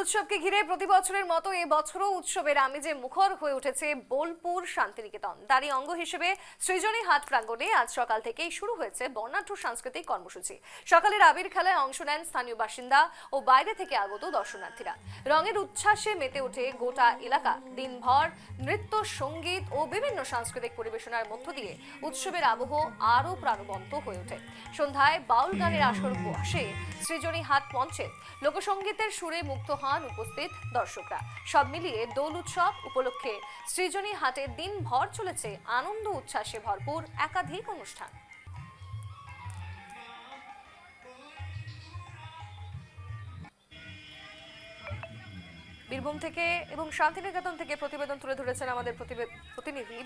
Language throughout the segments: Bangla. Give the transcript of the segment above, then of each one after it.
উৎসবকে ঘিরে প্রতি বছরের মতো এই বছরও উৎসবের আমেজে মুখর হয়ে উঠেছে বোলপুর শান্তিনিকেতন। তারই অঙ্গ হিসেবে সৃজনী হাট প্রাঙ্গণে আজ সকাল থেকেই শুরু হয়েছে বর্ণাঢ্য সাংস্কৃতিক কর্মসূচি। সকালের আবির খেলায় অংশ নেন স্থানীয় বাসিন্দা ও বাইরে থেকে আগত দর্শনার্থীরা। রঙের উচ্ছ্বাসে মেতে ওঠে গোটা এলাকা। দিনভর নৃত্য, সঙ্গীত ও বিভিন্ন সাংস্কৃতিক পরিবেশনার মধ্য দিয়ে উৎসবের আবহ আরও প্রাণবন্ত হয়ে ওঠে। সন্ধ্যায় বাউল গানের আসর বসে সৃজনী হাট মঞ্চে। লোকসঙ্গীতের সুরে মুক্ত হন উপস্থিত দর্শকরা। সব মিলিয়ে দোল উৎসব উপলক্ষে সৃজনী হাটে দিনভর চলেছে আনন্দ উচ্ছ্বাসে ভরপুর একাধিক অনুষ্ঠান। বীরভূম থেকে এবং শান্তিনিকেতন থেকে প্রতিবেদন তুলে ধরেছেন আমাদের প্রতিনিধি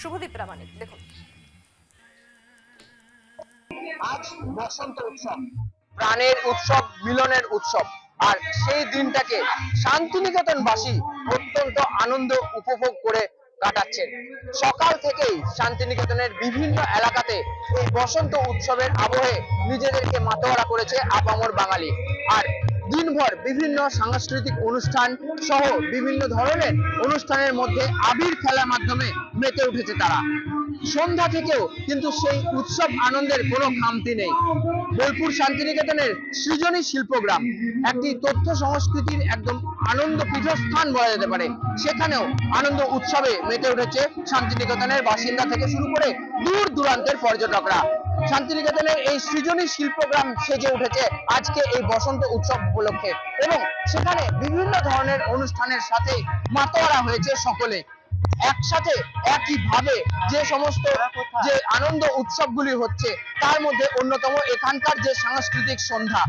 শুভদীপ প্রামাণিক। দেখুন, আজ বসন্ত উৎসব, প্রাণের উৎসব, মিলনের উৎসব। আর সেই দিনটাকে শান্তিনিকেতনবাসী অত্যন্ত আনন্দ উপভোগ করে কাটাচ্ছেন। সকাল থেকেই শান্তিনিকেতনের বিভিন্ন এলাকাতে এই বসন্ত উৎসবের আবহে নিজেদেরকে মাতোয়ারা করেছে আপামর বাঙালি। আর দিনভর বিভিন্ন সাংস্কৃতিক অনুষ্ঠান সহ বিভিন্ন ধরনের অনুষ্ঠানের মধ্যে আবির খেলার মাধ্যমে মেতে উঠেছে তারা। সন্ধ্যা থেকেও কিন্তু সেই উৎসব আনন্দের কোনো খামতি নেই। বোলপুর শান্তিনিকেতনের সৃজনী শিল্পগ্রাম একটি তথ্য সংস্কৃতির একদম আনন্দ পীঠস্থান বলা যেতে পারে। সেখানেও আনন্দ উৎসবে মেতে উঠেছে শান্তিনিকেতনের বাসিন্দা থেকে শুরু করে দূর দূরান্তের পর্যটকরা। শান্তিনিকেতনের এই সৃজনী শিল্পগ্রাম সেজে উঠেছে আজকে এই বসন্ত উৎসব উপলক্ষে, এবং সেখানে বিভিন্ন ধরনের অনুষ্ঠানের সাথে মাতোয়ারা হয়েছে সকলে। একসাথে একইভাবে যে সমস্ত যে আনন্দ উৎসবগুলি হচ্ছে তার মধ্যে অন্যতম এখানকার যে সাংস্কৃতিক সন্ধ্যা।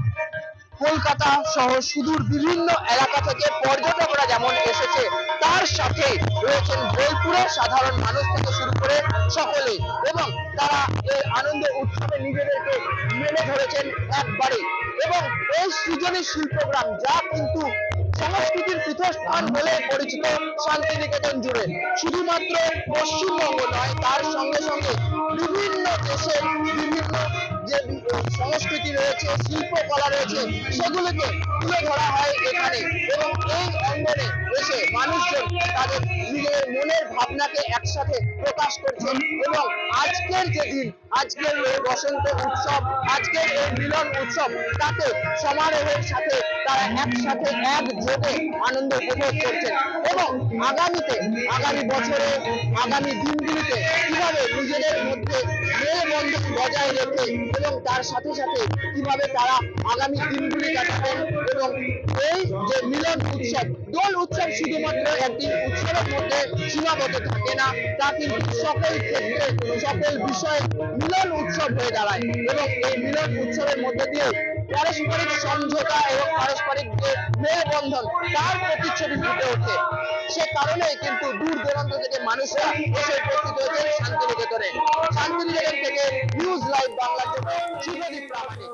কলকাতা সহ সুদূর বিভিন্ন এলাকা থেকে পর্যটকরা যেমন এসেছে, তার সাথে রয়েছেন বোলপুরের সাধারণ মানুষ থেকে শুরু করে সকলে, এবং তারা এই আনন্দ উৎসবে নিজেদেরকে মেলে ধরেছেন একবারে। এবং এই সৃজনী শিল্পগ্রাম যা কিন্তু সংস্কৃতির পীঠস্থান বলে পরিচিত শান্তিনিকেতন জুড়ে, শুধুমাত্র পশ্চিমবঙ্গ নয়, তার সঙ্গে সঙ্গে বিভিন্ন দেশের বিভিন্ন যে সংস্কৃতি রয়েছে, শিল্পকলা রয়েছে, সেগুলোকে তুলে ধরা হয় এখানে। এবং এই অঙ্গনে এসে মানুষজন তাদের নিজেদের মনের ভাবনাকে একসাথে প্রকাশ করছেন। এবং আজকের যে দিন, আজকের এই বসন্ত উৎসব, আজকের এই মিলন উৎসব, তাতে সমারোহের সাথে তারা একসাথে একযোগে আনন্দ উপভোগ করছেন। এবং আগামী বছরে, আগামী দিনগুলিতে কিভাবে নিজেদের মধ্যে মেলবন্ধন বজায় রেখে এবং তার সাথে সাথে কিভাবে তারা আগামী দিনগুলি কাটাবেন। এবং এই যে মিলন উৎসব, দোল উৎসব শুধুমাত্র একদিন উৎসবের মধ্যে সীমাবদ্ধ থাকে না, তা কিন্তু সকল ক্ষেত্রে সকল বিষয়ে মিলন উৎসব হয়ে দাঁড়ায়। এবং এই মিলন উৎসবের মধ্যে দিয়ে পারস্পরিক সমঝোতা এবং পারস্পরিক যে মেলবন্ধন, তার প্রতিচ্ছবি ফুটে ওঠে। সে কারণেই কিন্তু দূর দূরান্ত থেকে মানুষরা এসে উপস্থিত হয়েছে শান্তিনিকেতনে। শান্তিনিকেতন থেকে নিউজ লাইভ বাংলার জন্য শুভদীপ প্রামাণিক।